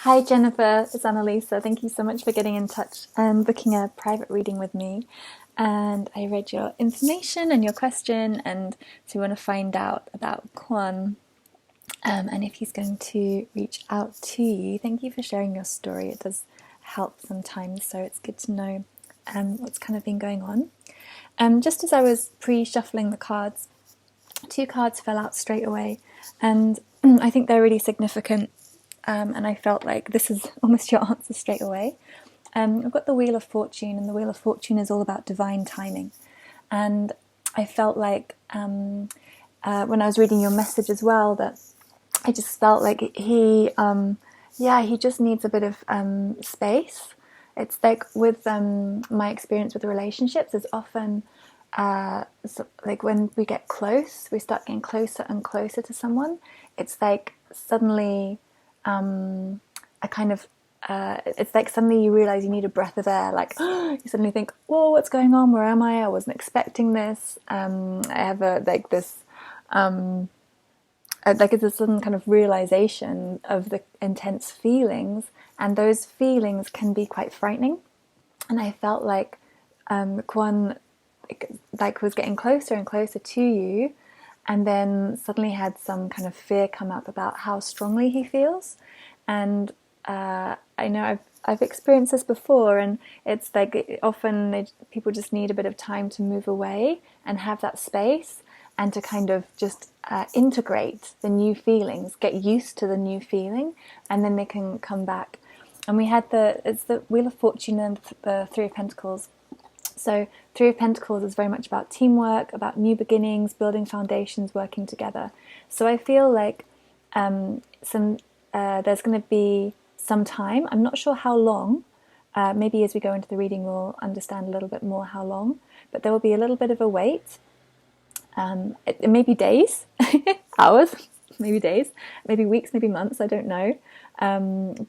Hi Jennifer, it's Annalisa. Thank you so much for getting in touch and booking a private reading with me. And I read your information and your question, and so we want to find out about Kwan and if he's going to reach out to you. Thank you for sharing your story. It does help sometimes, so it's good to know what's kind of been going on. Just as I was pre-shuffling the cards, two cards fell out straight away, and I think they're really significant. And I felt like this is almost your answer straight away. I've got the Wheel of Fortune, and the Wheel of Fortune is all about divine timing. And I felt like when I was reading your message as well, that I just felt like he just needs a bit of space. It's like with my experience with relationships is often like when we get close, we start getting closer and closer to someone. It's like suddenly a kind of it's like suddenly you realize you need a breath of air. Like you suddenly think, "Whoa, what's going on? Where am I? I wasn't expecting this." I have like it's a sudden kind of realization of the intense feelings, and those feelings can be quite frightening. And I felt like Kwan like was getting closer and closer to you, and then suddenly had some kind of fear come up about how strongly he feels. And I know I've experienced this before, and it's like often people just need a bit of time to move away and have that space, and to kind of just integrate the new feelings, get used to the new feeling, and then they can come back. And we had it's the Wheel of Fortune and the Three of Pentacles. So Three of Pentacles is very much about teamwork, about new beginnings, building foundations, working together. So I feel like there's going to be some time. I'm not sure how long. Maybe as we go into the reading, we'll understand a little bit more how long. But there will be a little bit of a wait. It may be days, hours, maybe days, maybe weeks, maybe months. I don't know.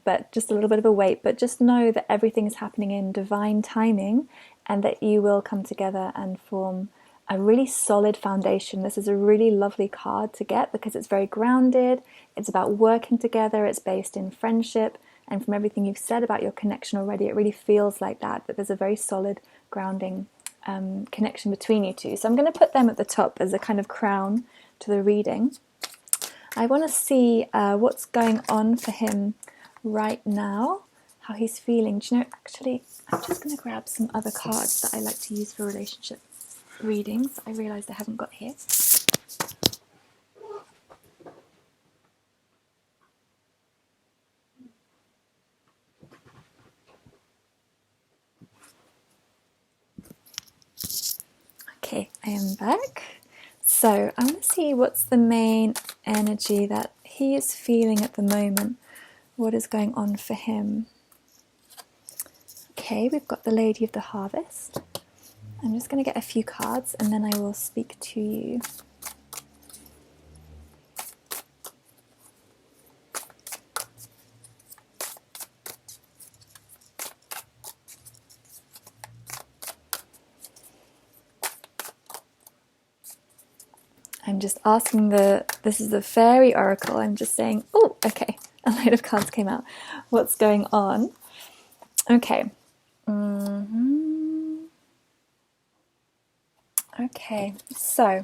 But just a little bit of a wait. But just know that everything is happening in divine timing, and that you will come together and form a really solid foundation. This is a really lovely card to get because it's very grounded. It's about working together. It's based in friendship. And from everything you've said about your connection already, it really feels like that there's a very solid grounding connection between you two. So I'm going to put them at the top as a kind of crown to the reading. I want to see what's going on for him right now, how he's feeling. Do you know, actually, I'm just going to grab some other cards that I like to use for relationship readings. I realised I haven't got here. Okay, I am back. So I want to see what's the main energy that he is feeling at the moment. What is going on for him? Okay, we've got the Lady of the Harvest. I'm just going to get a few cards and then I will speak to you. I'm just asking this is the fairy oracle. I'm just saying, oh, okay, a load of cards came out. What's going on? Okay. Okay, so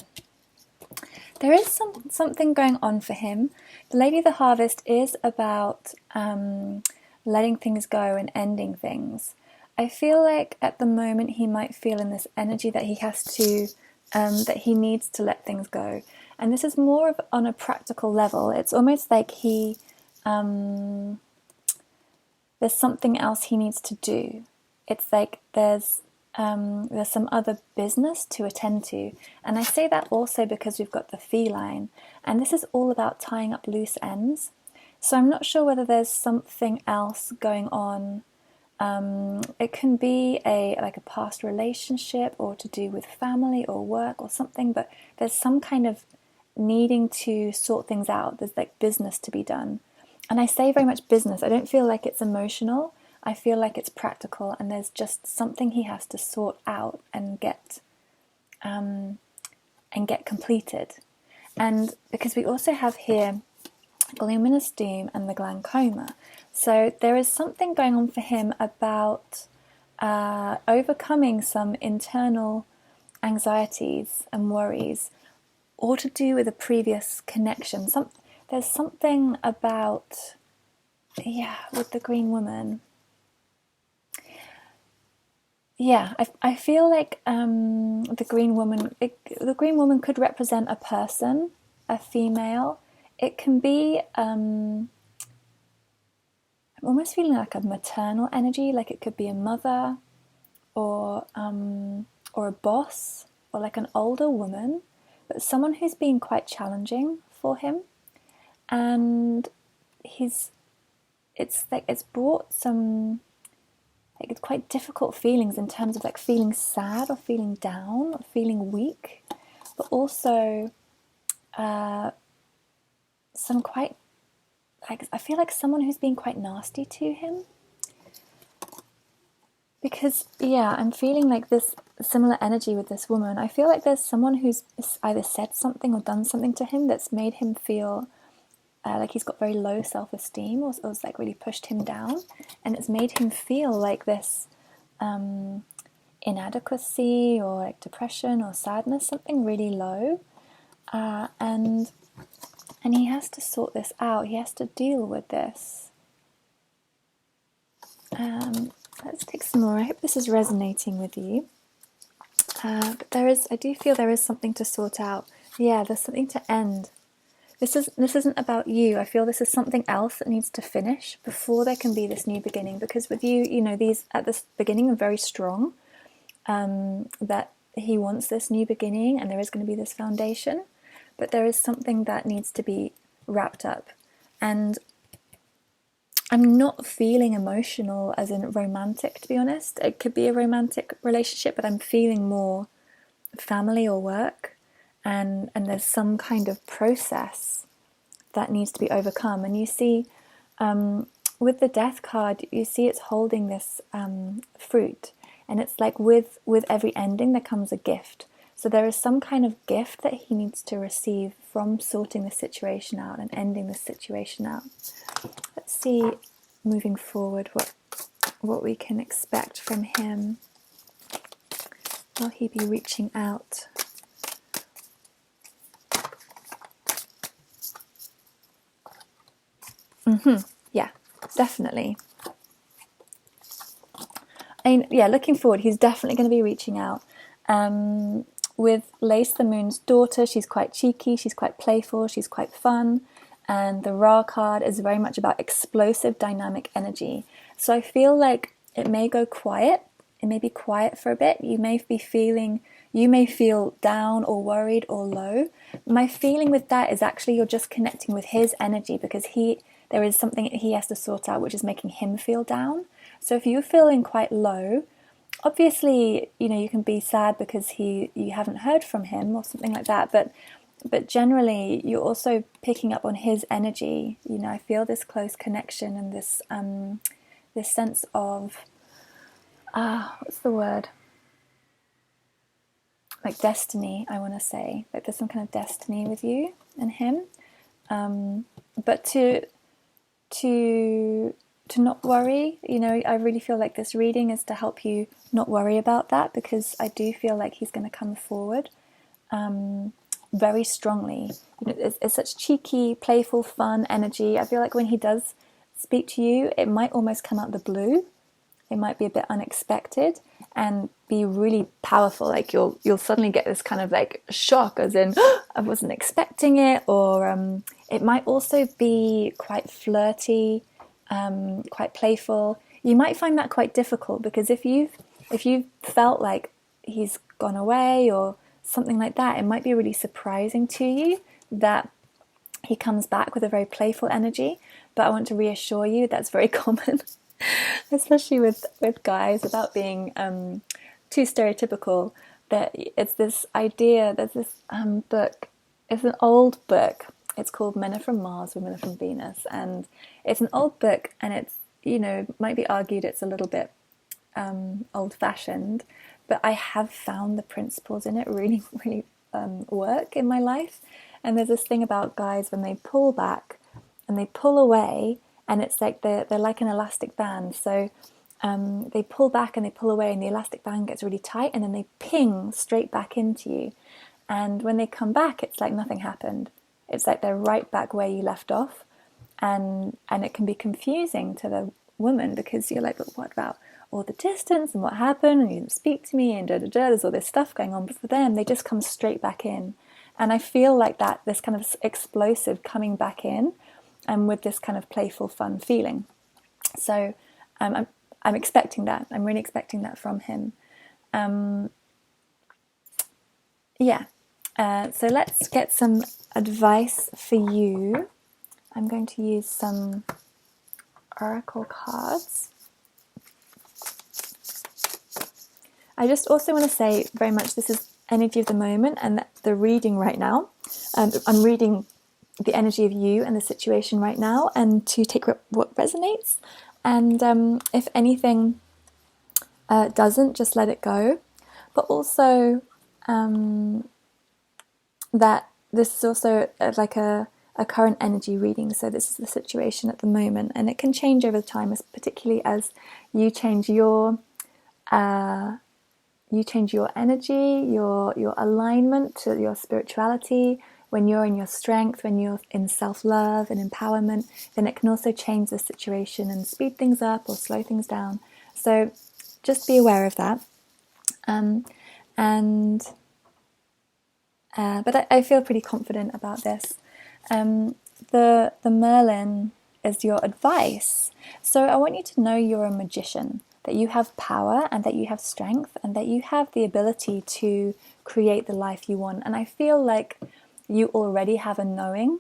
there is something going on for him. The Lady of the Harvest is about letting things go and ending things. I feel like at the moment he might feel in this energy that he has to, that he needs to let things go. And this is more of on a practical level. It's almost like there's something else he needs to do. It's like there's some other business to attend to. And I say that also because we've got the feline, and this is all about tying up loose ends. So I'm not sure whether there's something else going on. It can be like a past relationship or to do with family or work or something, but there's some kind of needing to sort things out. There's like business to be done. And I say very much business. I don't feel like it's emotional. I feel like it's practical, and there's just something he has to sort out and get completed. And because we also have here Luminous Doom and the Glaucoma. So there is something going on for him about overcoming some internal anxieties and worries, or to do with a previous connection. There's something about, with the Green Woman. Yeah, I feel like the Green Woman could represent a person, a female. It can be, I'm almost feeling like a maternal energy, like it could be a mother or a boss, or like an older woman, but someone who's been quite challenging for him, and it's brought some like it's quite difficult feelings in terms of like feeling sad or feeling down or feeling weak, but also some quite like I feel like someone who's been quite nasty to him. Because, I'm feeling like this similar energy with this woman. I feel like there's someone who's either said something or done something to him that's made him feel like he's got very low self-esteem, or it's like really pushed him down. And it's made him feel like this inadequacy or like depression or sadness, something really low. And he has to sort this out. He has to deal with this. Let's take some more. I hope this is resonating with you. But I do feel there is something to sort out. Yeah, there's something to end. This isn't about you. I feel this is something else that needs to finish before there can be this new beginning. Because with you, these at this beginning are very strong. That he wants this new beginning, and there is going to be this foundation. But there is something that needs to be wrapped up. And I'm not feeling emotional as in romantic, to be honest. It could be a romantic relationship, but I'm feeling more family or work, and there's some kind of process that needs to be overcome. And you see, with the Death card, you see it's holding this fruit, and it's like with every ending there comes a gift. So there is some kind of gift that he needs to receive from sorting the situation out and ending the situation out. Let's see, moving forward, what we can expect from him. Will he be reaching out? Yeah, definitely. Looking forward, he's definitely going to be reaching out. With Lace, the Moon's daughter, she's quite cheeky, she's quite playful, she's quite fun. And the Ra card is very much about explosive dynamic energy. So I feel like it may go quiet. It may be quiet for a bit. You may feel down or worried or low. My feeling with that is actually you're just connecting with his energy, because there is something he has to sort out which is making him feel down. So if you're feeling quite low, obviously, you can be sad because you haven't heard from him or something like that, but generally you're also picking up on his energy. I feel this close connection and this sense of what's the word? Like destiny, I want to say. Like there's some kind of destiny with you and him. But to not worry, I really feel like this reading is to help you not worry about that, because I do feel like he's going to come forward very strongly. It's such cheeky, playful, fun energy. I feel like when he does speak to you, it might almost come out of the blue. It might be a bit unexpected and be really powerful. Like you'll suddenly get this kind of like shock, as in I wasn't expecting it. Or it might also be quite flirty, quite playful. You might find that quite difficult, because if you've felt like he's gone away or something like that, it might be really surprising to you that he comes back with a very playful energy. But I want to reassure you that's very common. Especially with guys, without being too stereotypical, that it's this idea, there's this book, it's an old book, it's called Men Are From Mars, Women Are From Venus, and it's an old book, and it's, might be argued it's a little bit old-fashioned, but I have found the principles in it really, really work in my life. And there's this thing about guys, when they pull back and they pull away, and it's like they're like an elastic band. So they pull back and they pull away, and the elastic band gets really tight, and then they ping straight back into you. And when they come back, it's like nothing happened. It's like they're right back where you left off. And it can be confusing to the woman, because you're like, but what about all the distance and what happened, and you didn't speak to me, and there's all this stuff going on. But for them, they just come straight back in. And I feel like that, this kind of explosive coming back in, and with this kind of playful, fun feeling. So I'm expecting that. I'm really expecting that from him. So let's get some advice for you. I'm going to use some oracle cards. I just also want to say very much this is energy of the moment, and the reading right now. I'm reading the energy of you and the situation right now, and to take what resonates. And if anything doesn't, just let it go. But also that this is also like a current energy reading. So this is the situation at the moment, and it can change over time, particularly as you change your energy, your alignment to your spirituality. When you're in your strength, when you're in self-love and empowerment, then it can also change the situation and speed things up or slow things down. So just be aware of that. But I feel pretty confident about this. The Merlin is your advice. So I want you to know you're a magician, that you have power and that you have strength and that you have the ability to create the life you want. And I feel like you already have a knowing,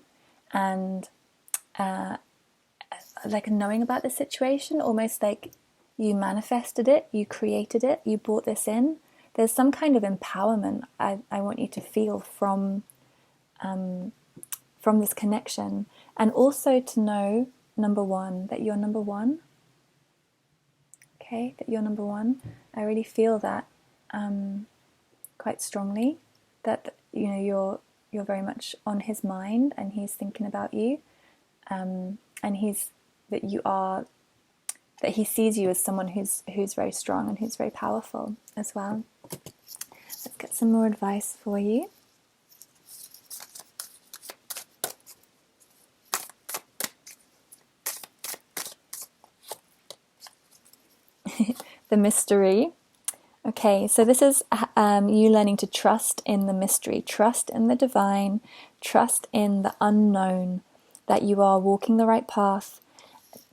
and like a knowing about the situation, almost like you manifested it, you created it, you brought this in. There's some kind of empowerment I want you to feel from this connection, and also to know, number one, that you're number one. Okay, that you're number one. I really feel that quite strongly. That you're very much on his mind, and he's thinking about you, and that he sees you as someone who's very strong and who's very powerful as well. Let's get some more advice for you. The mystery. Okay, so this is you learning to trust in the mystery, trust in the divine, trust in the unknown, that you are walking the right path,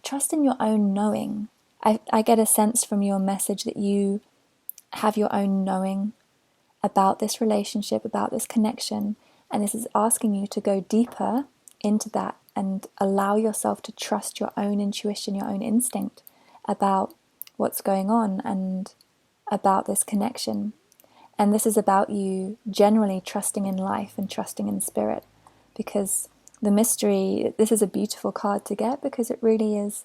trust in your own knowing. I get a sense from your message that you have your own knowing about this relationship, about this connection, and this is asking you to go deeper into that and allow yourself to trust your own intuition, your own instinct about what's going on and about this connection. And this is about you generally trusting in life and trusting in spirit, because the mystery, this is a beautiful card to get, because it really is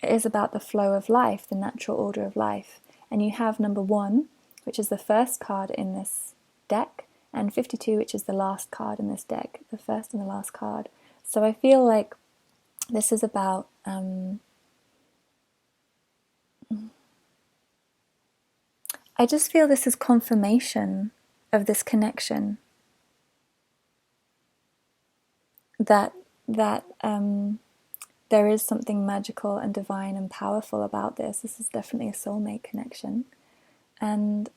it is about the flow of life, the natural order of life. And you have number 1, which is the first card in this deck, and 52, which is the last card in this deck, the first and the last card. So I feel like this is about I just feel this is confirmation of this connection, that there is something magical and divine and powerful about this. This is definitely a soulmate connection, and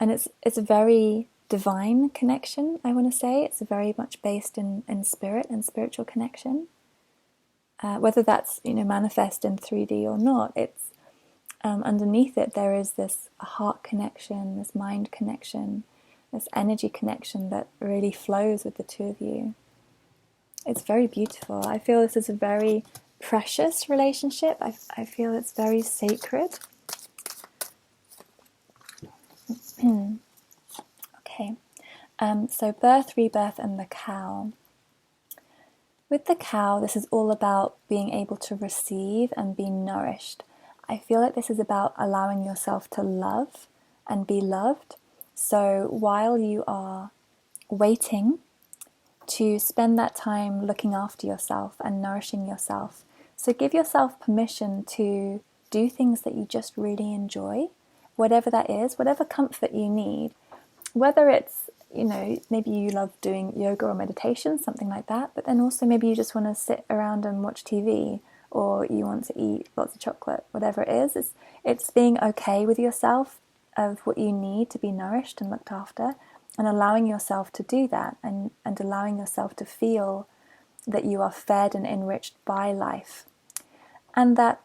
it's a very divine connection. I want to say it's very much based in spirit and spiritual connection. Whether that's manifest in 3D or not, it's underneath it there is this heart connection, this mind connection, this energy connection that really flows with the two of you. It's very beautiful. I feel this is a very precious relationship. I feel it's very sacred. Okay, so birth, rebirth, and the cow. With the cow, this is all about being able to receive and be nourished. I feel like this is about allowing yourself to love and be loved. So while you are waiting to spend that time looking after yourself and nourishing yourself. So give yourself permission to do things that you just really enjoy, whatever that is, whatever comfort you need, whether it's, maybe you love doing yoga or meditation, something like that, but then also maybe you just want to sit around and watch TV, or you want to eat lots of chocolate, whatever it is. It's being okay with yourself of what you need to be nourished and looked after, and allowing yourself to do that, and allowing yourself to feel that you are fed and enriched by life. And that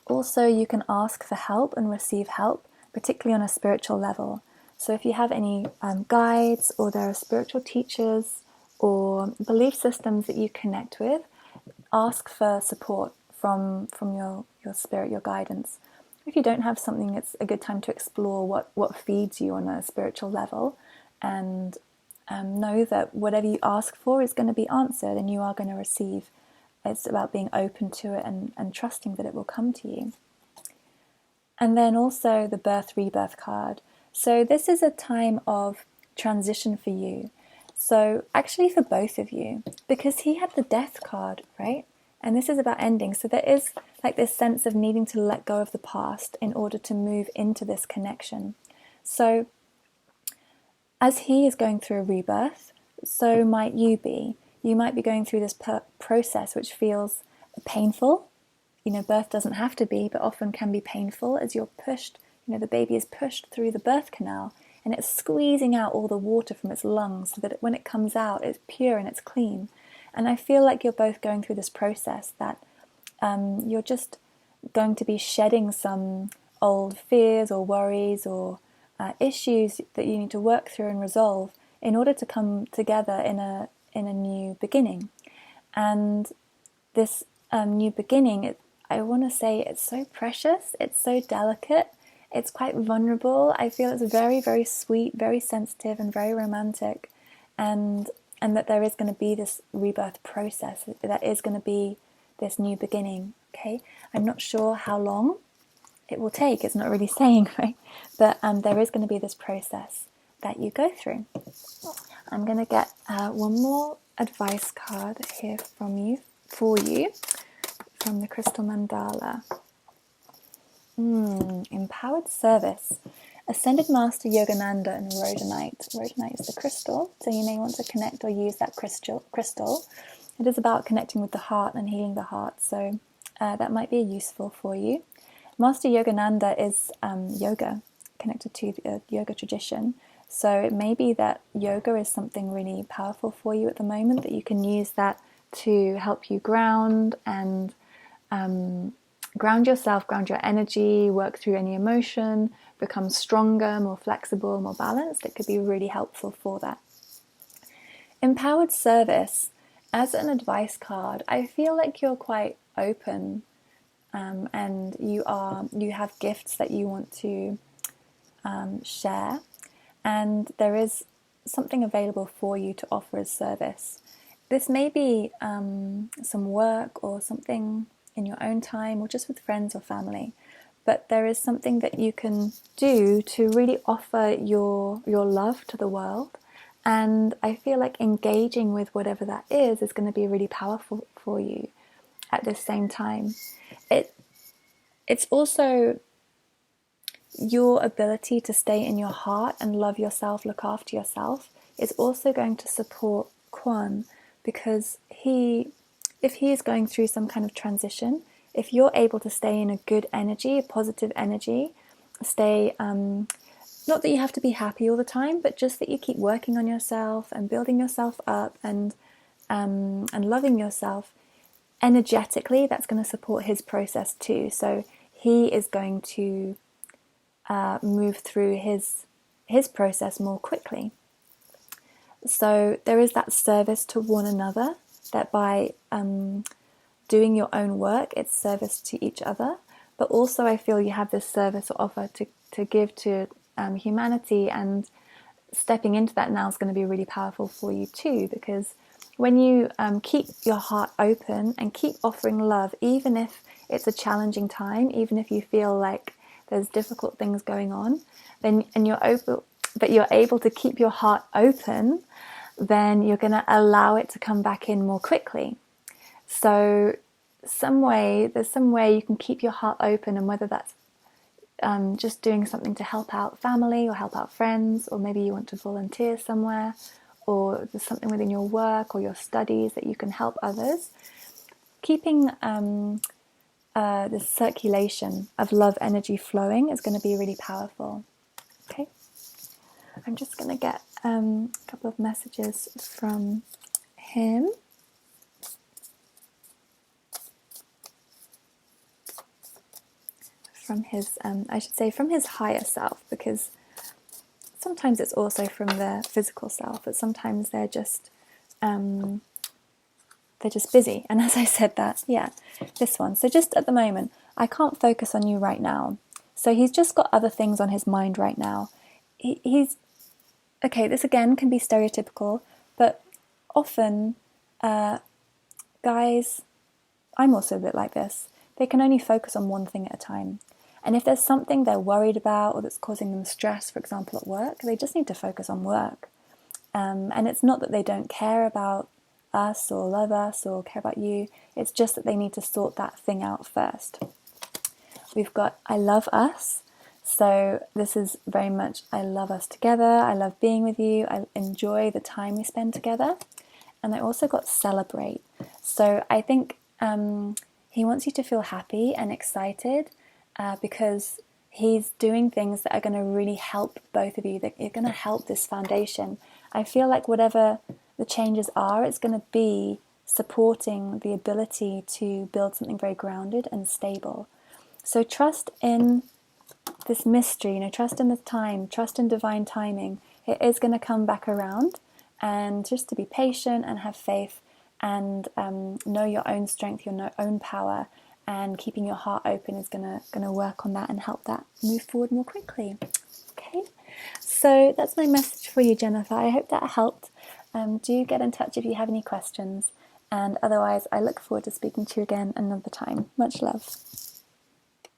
also you can ask for help and receive help, particularly on a spiritual level. So if you have any guides, or there are spiritual teachers or belief systems that you connect with, ask for support from your spirit, your guidance. If you don't have something, it's a good time to explore what feeds you on a spiritual level, and know that whatever you ask for is going to be answered and you are going to receive. It's about being open to it and trusting that it will come to you. And then also the birth rebirth card. So this is a time of transition for you. So actually for both of you, because he had the death card, right? And this is about ending. So there is like this sense of needing to let go of the past in order to move into this connection. So as he is going through a rebirth, so might you be. You might be going through this process which feels painful. Birth doesn't have to be, but often can be painful as you're pushed. The baby is pushed through the birth canal and it's squeezing out all the water from its lungs so that when it comes out, it's pure and it's clean. And I feel like you're both going through this process that you're just going to be shedding some old fears or worries or issues that you need to work through and resolve in order to come together in a new beginning. And this new beginning, I want to say it's so precious, it's so delicate, it's quite vulnerable. I feel it's very, very sweet, very sensitive and very romantic, and that there is going to be this rebirth process, that is going to be this new beginning, okay? I'm not sure how long it will take, it's not really saying, right? But there is going to be this process that you go through. I'm going to get one more advice card here for you, from the Crystal Mandala. Empowered Service. Ascended Master Yogananda and Rhodonite. Rhodonite is the crystal, so you may want to connect or use that crystal. It is about connecting with the heart and healing the heart, so that might be useful for you. Master Yogananda is yoga, connected to the yoga tradition. So it may be that yoga is something really powerful for you at the moment, that you can use that to help you ground and ground yourself, ground your energy, work through any emotion, become stronger, more flexible, more balanced. It could be really helpful for that. Empowered Service, as an advice card, I feel like you're quite open, and you have gifts that you want to share, and there is something available for you to offer as service. This may be some work or something in your own time, or just with friends or family, but there is something that you can do to really offer your love to the world. And I feel like engaging with whatever that is going to be really powerful for you at the same time. It's also your ability to stay in your heart and love yourself, look after yourself, is also going to support Kwon, because if he is going through some kind of transition, if you're able to stay in a good energy, a positive energy, stay, not that you have to be happy all the time, but just that you keep working on yourself and building yourself up and loving yourself energetically, that's going to support his process too. So he is going to move through his process more quickly. So there is that service to one another, that by doing your own work, it's service to each other. But also I feel you have this service or offer to give to humanity, and stepping into that now is going to be really powerful for you too, because when you keep your heart open and keep offering love, even if it's a challenging time, even if you feel like there's difficult things going on, then you're able to keep your heart open, then you're going to allow it to come back in more quickly. So there's some way you can keep your heart open, and whether that's just doing something to help out family or help out friends, or maybe you want to volunteer somewhere, or there's something within your work or your studies that you can help others. Keeping this circulation of love energy flowing is going to be really powerful. Okay, I'm just going to get a couple of messages from him. From his, I should say, from his higher self, because sometimes it's also from their physical self, but sometimes they're just busy. And as I said that, yeah, this one. So just at the moment, I can't focus on you right now. So he's just got other things on his mind right now. He's okay. This again can be stereotypical, but often, guys, I'm also a bit like this. They can only focus on one thing at a time. And if there's something they're worried about or that's causing them stress, for example, at work, they just need to focus on work. And it's not that they don't care about us or love us or care about you. It's just that they need to sort that thing out first. We've got I love us. So this is very much I love us together. I love being with you. I enjoy the time we spend together. And I also got celebrate. So I think he wants you to feel happy and excited because he's doing things that are going to really help both of you, that are going to help this foundation. I feel like whatever the changes are, it's going to be supporting the ability to build something very grounded and stable. So trust in this mystery, trust in the time, trust in divine timing. It is going to come back around, and just to be patient and have faith and know your own strength, your own power, and keeping your heart open is gonna work on that and help that move forward more quickly. Okay, so that's my message for you, Jennifer. I hope that helped. Do get in touch if you have any questions, and otherwise I look forward to speaking to you again another time. Much love.